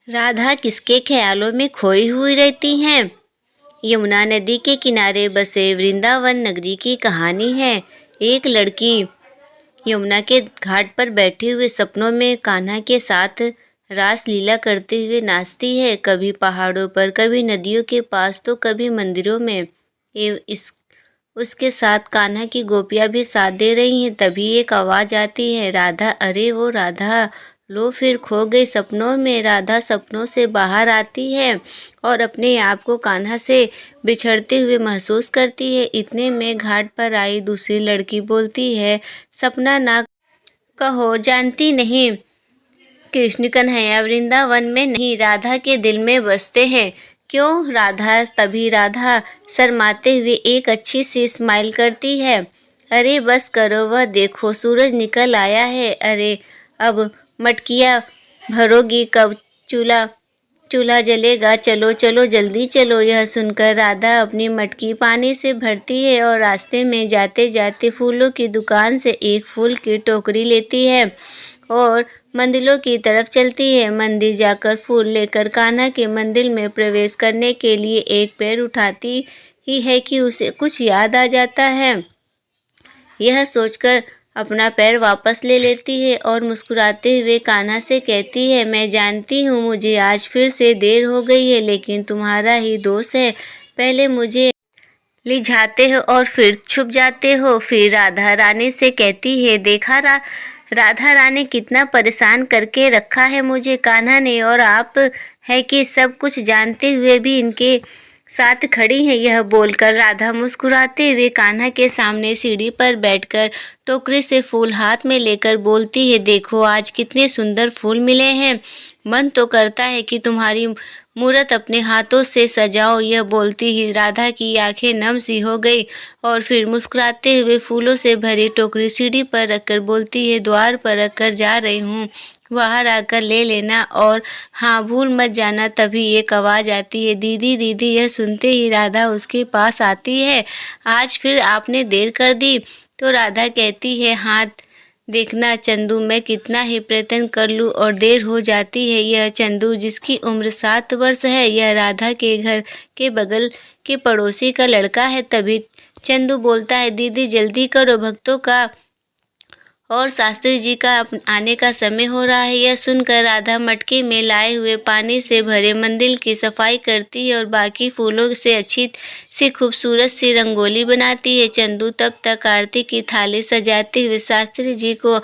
राधा किसके ख्यालों में खोई हुई रहती हैं? यमुना नदी के किनारे बसे वृंदावन नगरी की कहानी है। एक लड़की यमुना के घाट पर बैठे हुए सपनों में कान्हा के साथ रास लीला करते हुए नाचती है, कभी पहाड़ों पर, कभी नदियों के पास, तो कभी मंदिरों में। इस उसके साथ कान्हा की गोपियां भी साथ दे रही हैं। तभी एक आवाज आती है, राधा! अरे वो राधा! लो फिर खो गई सपनों में। राधा सपनों से बाहर आती है और अपने आप को कान्हा से बिछड़ते हुए महसूस करती है। इतने में घाट पर आई दूसरी लड़की बोलती है, सपना ना कहो, जानती नहीं, कृष्ण कन्हैया वृंदावन में नहीं, राधा के दिल में बसते हैं। क्यों राधा? तभी राधा शर्माते हुए एक अच्छी सी स्माइल करती है। अरे बस करो, वह देखो सूरज निकल आया है। अरे अब मटकियाँ भरोगी कब? चूल्हा चूल्हा जलेगा, चलो चलो जल्दी चलो। यह सुनकर राधा अपनी मटकी पानी से भरती है और रास्ते में जाते जाते फूलों की दुकान से एक फूल की टोकरी लेती है और मंदिरों की तरफ चलती है। मंदिर जाकर फूल लेकर कान्हा के मंदिर में प्रवेश करने के लिए एक पैर उठाती ही है कि उसे कुछ याद आ जाता है। यह सोचकर अपना पैर वापस ले लेती है और मुस्कुराते हुए कान्हा से कहती है, मैं जानती हूँ मुझे आज फिर से देर हो गई है, लेकिन तुम्हारा ही दोष है। पहले मुझे रिझाते हो और फिर छुप जाते हो। फिर राधा रानी से कहती है, देखा राधा रानी कितना परेशान करके रखा है मुझे कान्हा ने, और आप है कि सब कुछ जानते हुए भी इनके साथ खड़ी है। यह बोलकर राधा मुस्कुराते हुए कान्हा के सामने सीढ़ी पर बैठकर टोकरी से फूल हाथ में लेकर बोलती है, देखो आज कितने सुंदर फूल मिले हैं। मन तो करता है कि तुम्हारी मूरत अपने हाथों से सजाओ। यह बोलती ही राधा की आंखें नम सी हो गई और फिर मुस्कुराते हुए फूलों से भरी टोकरी सीढ़ी पर रखकर बोलती है, द्वार पर रखकर जा रही हूँ, बाहर आकर ले लेना, और हाँ भूल मत जाना। तभी एक आवाज आती है, दीदी दीदी। यह सुनते ही राधा उसके पास आती है, आज फिर आपने देर कर दी। तो राधा कहती है, हाँ देखना चंदू, मैं कितना ही प्रयत्न कर लूं और देर हो जाती है। यह चंदू जिसकी उम्र 7 वर्ष है, यह राधा के घर के बगल के पड़ोसी का लड़का है। तभी चंदू बोलता है, दीदी जल्दी करो, भक्तों का और शास्त्री जी का आने का समय हो रहा है। यह सुनकर राधा मटके में लाए हुए पानी से भरे मंदिर की सफाई करती है और बाकी फूलों से अच्छी सी खूबसूरत सी रंगोली बनाती है। चंदू तब तक आरती की थाली सजाते हुए शास्त्री जी को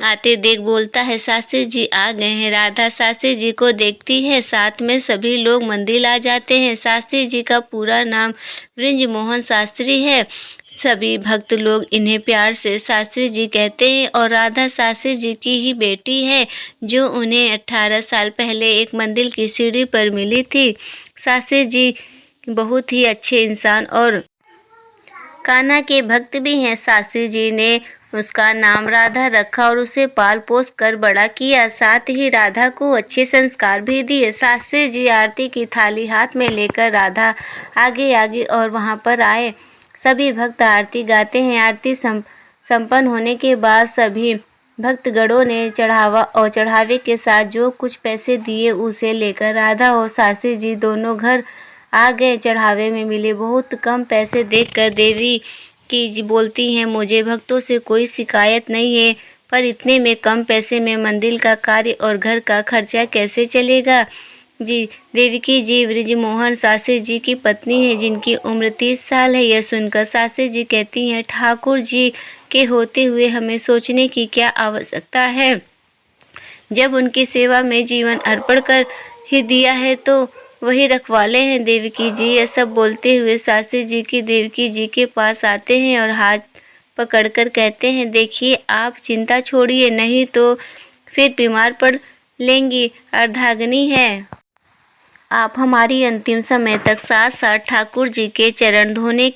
आते देख बोलता है, शास्त्री जी आ गए हैं। राधा शास्त्री जी को देखती है, साथ में सभी लोग मंदिर आ जाते हैं। शास्त्री जी का पूरा नाम वृंज मोहन शास्त्री है। सभी भक्त लोग इन्हें प्यार से शास्त्री जी कहते हैं और राधा शास्त्री जी की ही बेटी है, जो उन्हें 18 साल पहले एक मंदिर की सीढ़ी पर मिली थी। शास्त्री जी बहुत ही अच्छे इंसान और कान्हा के भक्त भी हैं। शास्त्री जी ने उसका नाम राधा रखा और उसे पाल पोस कर बड़ा किया, साथ ही राधा को अच्छे संस्कार भी दिए। शास्त्री जी आरती की थाली हाथ में लेकर राधा आगे आगे और वहां पर आए। सभी भक्त आरती गाते हैं। आरती संपन्न होने के बाद सभी भक्तगणों ने चढ़ावा और चढ़ावे के साथ जो कुछ पैसे दिए उसे लेकर राधा और शास्त्री जी दोनों घर आ गए। चढ़ावे में मिले बहुत कम पैसे देखकर देवी की जी बोलती हैं, मुझे भक्तों से कोई शिकायत नहीं है, पर इतने में कम पैसे में मंदिर का कार्य और घर का खर्चा कैसे चलेगा जी। देवकी जी बृजमोहन शास्त्री जी की पत्नी है, जिनकी उम्र 30 साल है। यह सुनकर शास्त्री जी कहती हैं, ठाकुर जी के होते हुए हमें सोचने की क्या आवश्यकता है, जब उनकी सेवा में जीवन अर्पण कर ही दिया है तो वही रखवाले हैं। देवकी जी यह सब बोलते हुए शास्त्री जी की देवकी जी के पास आते हैं और हाथ पकड़कर कहते हैं, देखिए आप चिंता छोड़िए, नहीं तो फिर बीमार पड़ लेंगी। अर्धांगिनी है आप, हमारी अंतिम समय तक साथ साथ ठाकुर जी के चरण धोने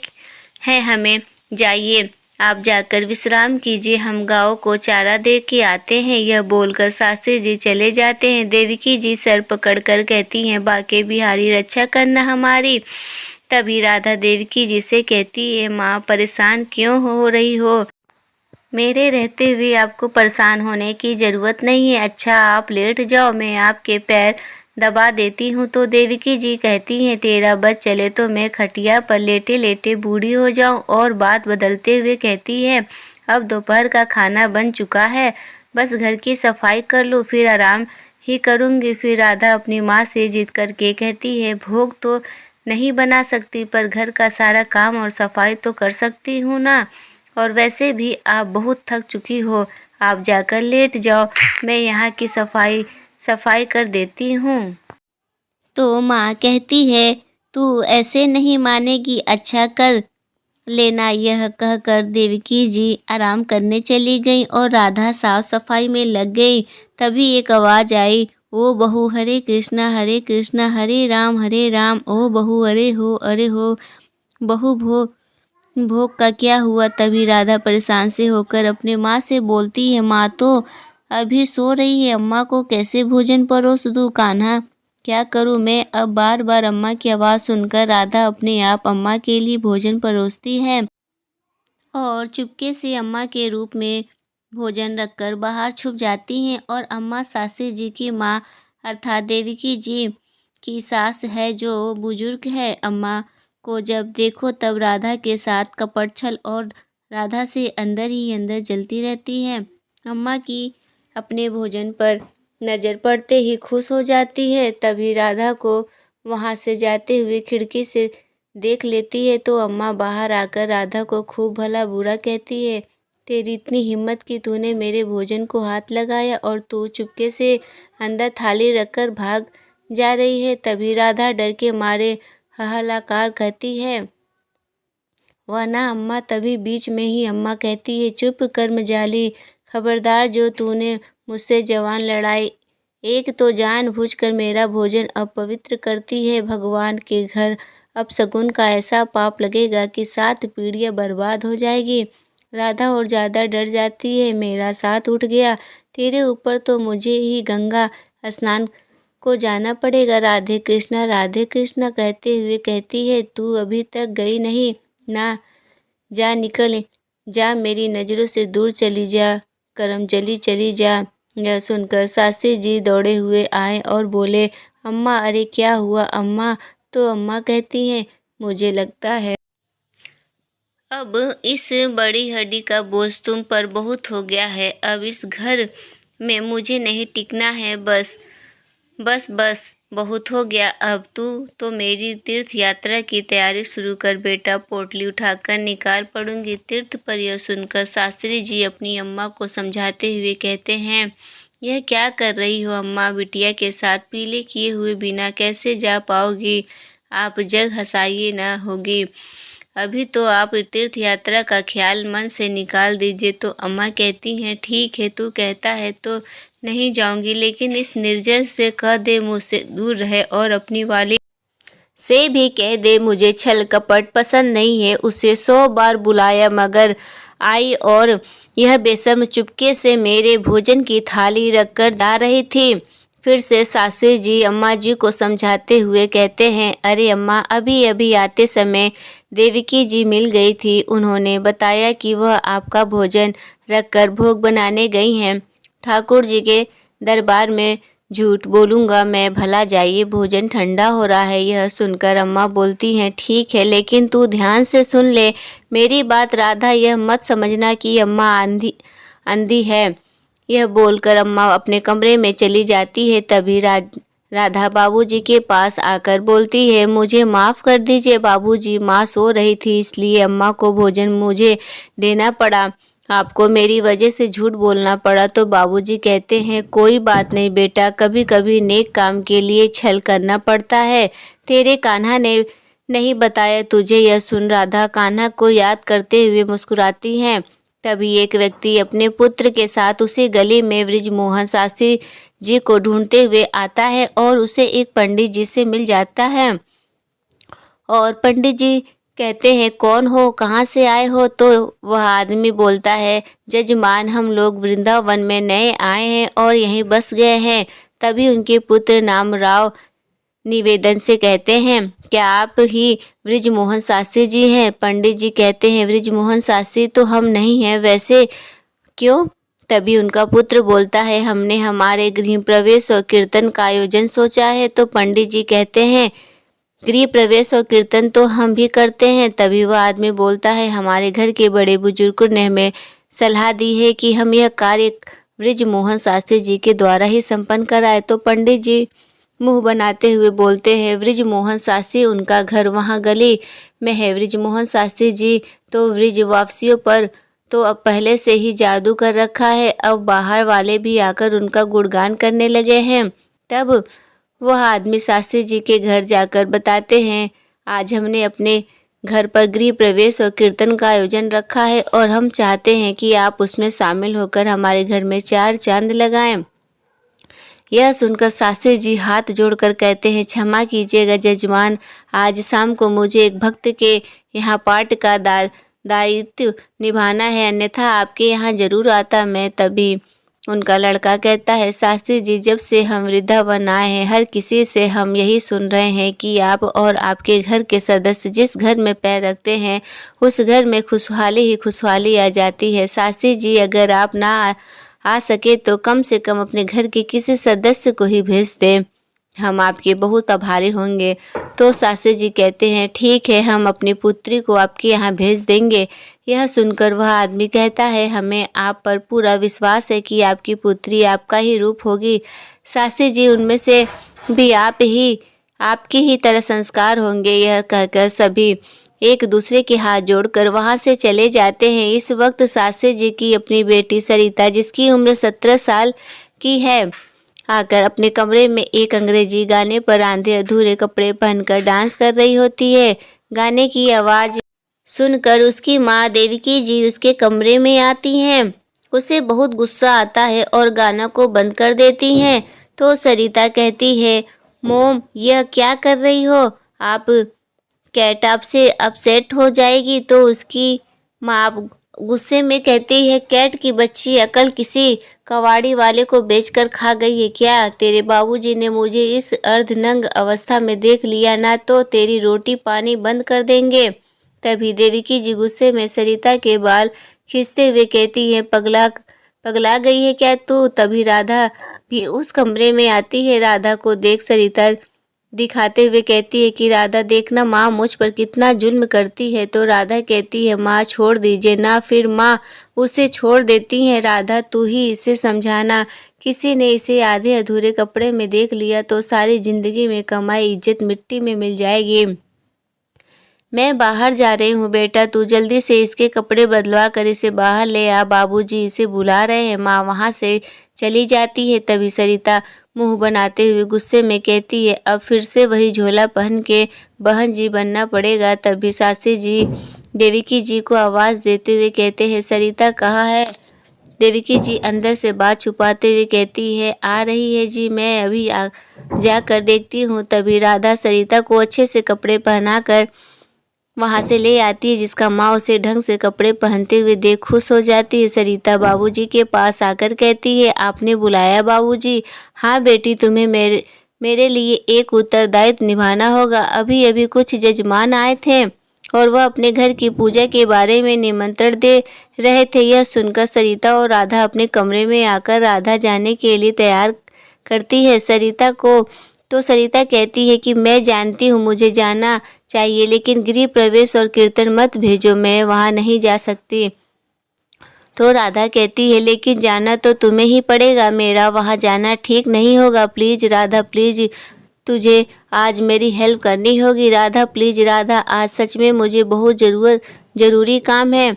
हैं हमें। जाइए आप जाकर विश्राम कीजिए, हम गाँव को चारा दे के आते हैं। यह बोलकर शास्त्री जी चले जाते हैं। देवकी जी सर पकड़कर कहती हैं, बाके बिहारी रक्षा करना हमारी। तभी राधा देवकी जी से कहती है, माँ परेशान क्यों हो रही हो, मेरे रहते हुए आपको परेशान होने की ज़रूरत नहीं है। अच्छा आप लेट जाओ, मैं आपके पैर दबा देती हूँ तो देवकी जी कहती हैं तेरा बस चले तो मैं खटिया पर लेटे लेटे बूढ़ी हो जाऊं। और बात बदलते हुए कहती है अब दोपहर का खाना बन चुका है, बस घर की सफाई कर लूँ फिर आराम ही करूँगी। फिर राधा अपनी माँ से जिद करके कहती है भोग तो नहीं बना सकती पर घर का सारा काम और सफाई तो कर सकती हूँ ना। और वैसे भी आप बहुत थक चुकी हो, आप जाकर लेट जाओ, मैं यहाँ की सफाई कर देती हूँ। तो माँ कहती है तू ऐसे नहीं मानेगी, अच्छा कर लेना। यह कहकर देवकी जी आराम करने चली गई और राधा साफ सफाई में लग गई। तभी एक आवाज़ आई, ओ बहू हरे कृष्णा हरे राम, ओ बहू अरे हो बहू भोग का क्या हुआ। तभी राधा परेशान से होकर अपने माँ से बोलती है माँ तो अभी सो रही है, अम्मा को कैसे भोजन परोस दूँ। कान्हा क्या करूँ मैं। अब बार बार अम्मा की आवाज़ सुनकर राधा अपने आप अम्मा के लिए भोजन परोसती है और चुपके से अम्मा के रूप में भोजन रखकर बाहर छुप जाती हैं। और अम्मा शास्त्री जी की माँ अर्थात देवकी जी की सास है जो बुजुर्ग है। अम्मा को जब देखो तब राधा के साथ कपट छल और राधा से अंदर ही अंदर जलती रहती है। अम्मा की अपने भोजन पर नज़र पड़ते ही खुश हो जाती है। तभी राधा को वहाँ से जाते हुए खिड़की से देख लेती है तो अम्मा बाहर आकर राधा को खूब भला बुरा कहती है, तेरी इतनी हिम्मत कि तूने मेरे भोजन को हाथ लगाया और तू चुपके से अंदर थाली रखकर भाग जा रही है। तभी राधा डर के मारे हाहाकार कहती है वह ना अम्मा। तभी बीच में ही अम्मा कहती है चुप कर मजाली, खबरदार जो तूने मुझसे जवान लड़ाई, एक तो जानबूझकर मेरा भोजन अपवित्र करती है। भगवान के घर अपशगुन का ऐसा पाप लगेगा कि 7 पीढ़ियाँ बर्बाद हो जाएगी। राधा और ज़्यादा डर जाती है, मेरा साथ उठ गया, तेरे ऊपर तो मुझे ही गंगा स्नान को जाना पड़ेगा। राधे कृष्णा कहते हुए कहती है तू अभी तक गई नहीं ना, जा निकल जा, मेरी नज़रों से दूर चली जा, करम चली जा। यह सुनकर शास्त्री जी दौड़े हुए आए और बोले अम्मा अरे क्या हुआ अम्मा। तो अम्मा कहती हैं मुझे लगता है अब इस बड़ी हड्डी का बोझ तुम पर बहुत हो गया है, अब इस घर में मुझे नहीं टिकना है, बस बहुत हो गया। अब तू तो मेरी तीर्थ यात्रा की तैयारी शुरू कर बेटा, पोटली उठाकर निकाल पड़ूंगी तीर्थ पर। यह सुनकर शास्त्री जी अपनी अम्मा को समझाते हुए कहते हैं यह क्या कर रही हो अम्मा, बिटिया के साथ पीले किए हुए बिना कैसे जा पाओगी, आप जग हंसाइए ना होगी, अभी तो आप तीर्थ यात्रा का ख्याल मन से निकाल दीजिए। तो अम्मा कहती हैं ठीक है, तू कहता है तो नहीं जाऊंगी, लेकिन इस निर्जर से कह दे मुझसे दूर रहे और अपनी वाली से भी कह दे मुझे छल कपट पसंद नहीं है। उसे 100 बार बुलाया मगर आई और यह बेशर्म चुपके से मेरे भोजन की थाली रखकर जा रही थी। फिर से शास्त्री जी अम्मा जी को समझाते हुए कहते हैं अरे अम्मा, अभी अभी आते समय देवकी जी मिल गई थी, उन्होंने बताया कि वह आपका भोजन रखकर भोग बनाने गई हैं। ठाकुर जी के दरबार में झूठ बोलूँगा मैं, भला जाइए भोजन ठंडा हो रहा है। यह सुनकर अम्मा बोलती हैं ठीक है, लेकिन तू ध्यान से सुन ले मेरी बात राधा, यह मत समझना कि अम्मा अंधी है। यह बोलकर अम्मा अपने कमरे में चली जाती है। तभी राधा बाबूजी के पास आकर बोलती है मुझे माफ़ कर दीजिए बाबूजी, माँ सो रही थी इसलिए अम्मा को भोजन मुझे देना पड़ा, आपको मेरी वजह से झूठ बोलना पड़ा। तो बाबूजी कहते हैं कोई बात नहीं बेटा, कभी कभी नेक काम के लिए छल करना पड़ता है, तेरे कान्हा ने नहीं बताया तुझे। यह सुन राधा कान्हा को याद करते हुए मुस्कुराती हैं। तभी एक व्यक्ति अपने पुत्र के साथ उसी गली में बृजमोहन शास्त्री जी को ढूंढते हुए आता है और उसे एक पंडित जी से मिल जाता है। और पंडित जी कहते हैं कौन हो, कहाँ से आए हो। तो वह आदमी बोलता है जजमान, हम लोग वृंदावन में नए आए हैं और यहीं बस गए हैं। तभी उनके पुत्र नाम राव निवेदन से कहते हैं क्या आप ही बृजमोहन शास्त्री जी हैं। पंडित जी कहते हैं बृजमोहन शास्त्री तो हम नहीं हैं, वैसे क्यों, तभी उनका पुत्र बोलता है, हमने हमारे गृह प्रवेश और कीर्तन का आयोजन सोचा है। तो पंडित जी कहते हैं, गृह प्रवेश और कीर्तन तो हम भी करते हैं। तभी वह आदमी बोलता है, हमारे घर के बड़े बुजुर्गों ने हमें सलाह दी है कि हम यह कार्य बृजमोहन शास्त्री जी के द्वारा ही संपन्न कराए। तो पंडित जी मुंह बनाते हुए बोलते हैं, बृजमोहन शास्त्री, उनका घर वहाँ गली में है। बृजमोहन शास्त्री जी तो बृजवासियों पर तो अब पहले से ही जादू कर रखा है, अब बाहर वाले भी आकर उनका गुणगान करने लगे हैं। तब वह आदमी शास्त्री जी के घर जाकर बताते हैं, आज हमने अपने घर पर गृह प्रवेश और कीर्तन का आयोजन रखा है और हम चाहते हैं कि आप उसमें शामिल होकर हमारे घर में 4 चांद लगाएं। यह सुनकर शास्त्री जी हाथ जोड़कर कहते हैं, क्षमा कीजिएगा जजमान, आज शाम को मुझे एक भक्त के यहाँ पाठ का दायित्व निभाना है, अन्यथा आपके यहाँ जरूर आता मैं। तभी उनका लड़का कहता है, शास्त्री जी, जब से हम वृंदावन आए हैं हर किसी से हम यही सुन रहे हैं कि आप और आपके घर के सदस्य जिस घर में पैर रखते हैं उस घर में खुशहाली ही खुशहाली आ जाती है। शास्त्री जी, अगर आप ना आ सके तो कम से कम अपने घर के किसी सदस्य को ही भेज दें, हम आपके बहुत आभारी होंगे। तो शास्त्री जी कहते हैं, ठीक है, हम अपनी पुत्री को आपके यहाँ भेज देंगे। यह सुनकर वह आदमी कहता है, हमें आप पर पूरा विश्वास है कि आपकी पुत्री आपका ही रूप होगी। शास्त्री जी, उनमें से भी आपकी ही तरह संस्कार होंगे। यह कहकर सभी एक दूसरे के हाथ जोड़कर वहां से चले जाते हैं। इस वक्त शास्त्री जी की अपनी बेटी सरिता, जिसकी उम्र 17 साल की है, आकर अपने कमरे में एक अंग्रेजी गाने पर आधे अधूरे कपड़े पहनकर डांस कर रही होती है। गाने की आवाज़ सुनकर उसकी माँ देवकी जी उसके कमरे में आती हैं। उसे बहुत गुस्सा आता है और गाना को बंद कर देती हैं। तो सरिता कहती है, मोम, यह क्या कर रही हो आप? कैट आपसे अपसेट हो जाएगी। तो उसकी माँ गुस्से में कहती है, कैट की बच्ची अकल किसी कबाड़ी वाले को बेचकर खा गई है क्या? तेरे बाबूजी ने मुझे इस अर्धनंग अवस्था में देख लिया ना तो तेरी रोटी पानी बंद कर देंगे। तभी देवकी जी गुस्से में सरिता के बाल खींचते हुए कहती है, पगला गई है क्या तू? तभी राधा भी उस कमरे में आती है। राधा को देख सरिता दिखाते हुए कहती है कि राधा, देखना माँ मुझ पर कितना जुल्म करती है। तो राधा कहती है, माँ छोड़ दीजिए ना। फिर माँ उसे छोड़ देती है। राधा, तू ही इसे समझाना, किसी ने इसे आधे अधूरे कपड़े में देख लिया तो सारी जिंदगी में कमाई इज्जत मिट्टी में मिल जाएगी। मैं बाहर जा रही हूँ बेटा, तू जल्दी से इसके कपड़े बदलवा कर इसे बाहर ले आ, बाबूजी इसे बुला रहे हैं। माँ वहाँ से चली जाती है। तभी सरिता मुंह बनाते हुए गुस्से में कहती है, अब फिर से वही झोला पहन के बहन जी बनना पड़ेगा। तभी शास्त्री जी देवकी जी को आवाज़ देते हुए कहते हैं, सरिता कहाँ है? देवकी जी अंदर से बात छुपाते हुए कहती है, आ रही है जी, मैं अभी जाकर देखती हूँ। तभी राधा सरिता को अच्छे से कपड़े पहनाकर वहाँ से ले आती है, जिसका माँ उसे ढंग से कपड़े पहनते हुए देख खुश हो जाती है। सरिता बाबूजी के पास आकर कहती है, आपने बुलाया बाबूजी? हाँ बेटी, तुम्हें मेरे लिए एक उत्तरदायित्व निभाना होगा। अभी अभी कुछ जजमान आए थे और वह अपने घर की पूजा के बारे में निमंत्रण दे रहे थे। यह सुनकर सरिता और राधा अपने कमरे में आकर राधा जाने के लिए तैयार करती है सरिता को। तो सरिता कहती है कि मैं जानती हूँ मुझे जाना चाहिए, लेकिन गृह प्रवेश और कीर्तन मत भेजो, मैं वहाँ नहीं जा सकती। तो राधा कहती है, लेकिन जाना तो तुम्हें ही पड़ेगा, मेरा वहाँ जाना ठीक नहीं होगा। प्लीज़ राधा, प्लीज़, तुझे आज मेरी हेल्प करनी होगी। राधा, प्लीज़ राधा, आज सच में मुझे बहुत ज़रूरी काम है।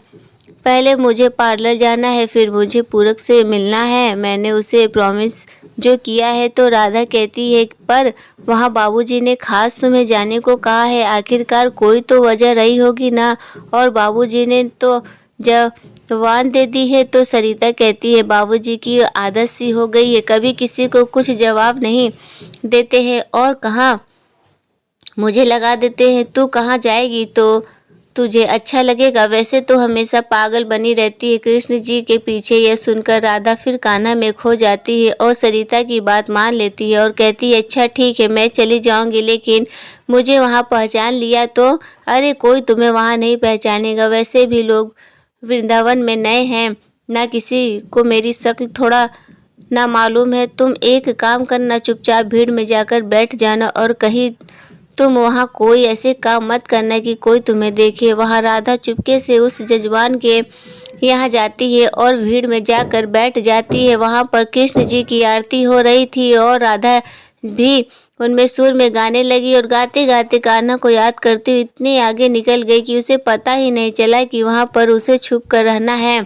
पहले मुझे पार्लर जाना है, फिर मुझे पूरक से मिलना है, मैंने उसे प्रॉमिस जो किया है। तो राधा कहती है, पर वहाँ बाबूजी ने खास तुम्हें जाने को कहा है, आखिरकार कोई तो वजह रही होगी ना, और बाबूजी ने तो जवान दे दी है। तो सरिता कहती है, बाबूजी की आदत सी हो गई है, कभी किसी को कुछ जवाब नहीं देते हैं और कहाँ मुझे लगा देते हैं। तू कहाँ जाएगी तो तुझे अच्छा लगेगा, वैसे तो हमेशा पागल बनी रहती है कृष्ण जी के पीछे। यह सुनकर राधा फिर कान्हा में खो जाती है और सरिता की बात मान लेती है और कहती है, अच्छा ठीक है, मैं चली जाऊंगी, लेकिन मुझे वहाँ पहचान लिया तो? अरे कोई तुम्हें वहाँ नहीं पहचानेगा, वैसे भी लोग वृंदावन में नए हैं, ना किसी को मेरी शक्ल थोड़ा ना मालूम है। तुम एक काम करना, चुपचाप भीड़ में जाकर बैठ जाना और कहीं तुम वहाँ कोई ऐसे काम मत करना कि कोई तुम्हें देखे। वहाँ राधा चुपके से उस जजमान के यहाँ जाती है और भीड़ में जाकर बैठ जाती है। वहाँ पर कृष्ण जी की आरती हो रही थी और राधा भी उनमें सुर में गाने लगी और गाते गाते कान्हा को याद करते हुए इतनी आगे निकल गई कि उसे पता ही नहीं चला कि वहाँ पर उसे छुप कर रहना है।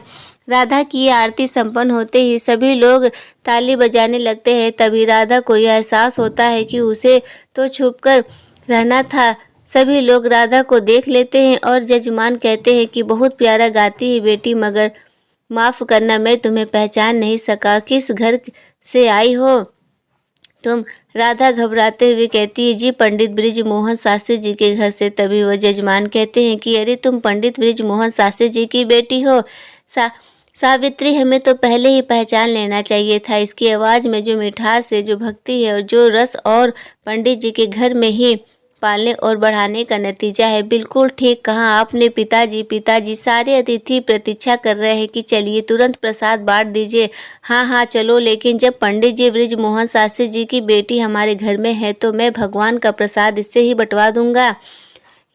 राधा की आरती संपन्न होते ही सभी लोग ताली बजाने लगते हैं। तभी राधा को यह एहसास होता है कि उसे तो छुपकर रहना था। सभी लोग राधा को देख लेते हैं और जजमान कहते हैं कि बहुत प्यारा गाती है बेटी, मगर माफ़ करना मैं तुम्हें पहचान नहीं सका। किस घर से आई हो तुम? राधा घबराते हुए कहती है, जी पंडित बृजमोहन शास्त्री जी के घर से। तभी वह जजमान कहते हैं कि अरे तुम पंडित बृजमोहन शास्त्री जी की बेटी हो। सावित्री, हमें तो पहले ही पहचान लेना चाहिए था। इसकी आवाज़ में जो मिठास है, जो भक्ति है और जो रस, और पंडित जी के घर में ही पालने और बढ़ाने का नतीजा है। बिल्कुल ठीक कहा आपने पिताजी। पिताजी, सारे अतिथि प्रतीक्षा कर रहे हैं कि चलिए तुरंत प्रसाद बांट दीजिए। हाँ हाँ चलो, लेकिन जब पंडित जी बृजमोहन शास्त्री जी की बेटी हमारे घर में है तो मैं भगवान का प्रसाद इससे ही बंटवा दूंगा।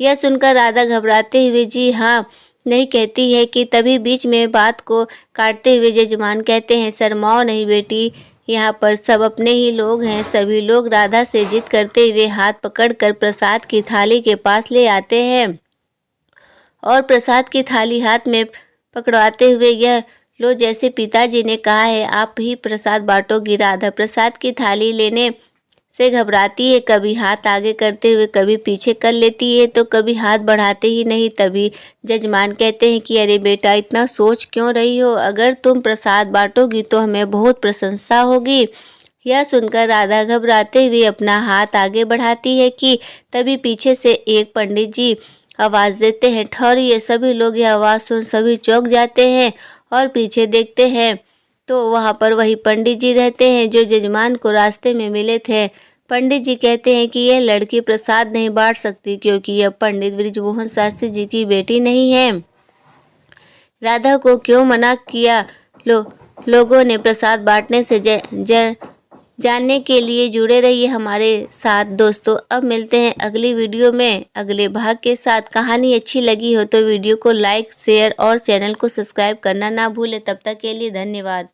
यह सुनकर राधा घबराते हुए जी हाँ नहीं कहती है कि तभी बीच में बात को काटते हुए जजमान कहते हैं, शर्माओ नहीं बेटी, यहाँ पर सब अपने ही लोग हैं। सभी लोग राधा से जिद करते हुए हाथ पकड़कर प्रसाद की थाली के पास ले आते हैं और प्रसाद की थाली हाथ में पकड़वाते हुए, यह लो, जैसे पिताजी ने कहा है आप ही प्रसाद बांटोगी। राधा प्रसाद की थाली लेने से घबराती है, कभी हाथ आगे करते हुए कभी पीछे कर लेती है तो कभी हाथ बढ़ाते ही नहीं। तभी जजमान कहते हैं कि अरे बेटा, इतना सोच क्यों रही हो? अगर तुम प्रसाद बांटोगी तो हमें बहुत प्रशंसा होगी। यह सुनकर राधा घबराते हुए अपना हाथ आगे बढ़ाती है कि तभी पीछे से एक पंडित जी आवाज़ देते हैं, ठहरिए। सभी लोग यह आवाज़ सुन सभी चौंक जाते हैं और पीछे देखते हैं तो वहाँ पर वही पंडित जी रहते हैं जो जजमान को रास्ते में मिले थे। पंडित जी कहते हैं कि यह लड़की प्रसाद नहीं बांट सकती क्योंकि यह पंडित बृजमोहन शास्त्री जी की बेटी नहीं है। राधा को क्यों मना किया? लोगों ने प्रसाद बांटने से जानने के लिए जुड़े रहिए हमारे साथ दोस्तों। अब मिलते हैं अगली वीडियो में अगले भाग के साथ। कहानी अच्छी लगी हो तो वीडियो को लाइक, शेयर और चैनल को सब्सक्राइब करना ना भूलें। तब तक के लिए धन्यवाद।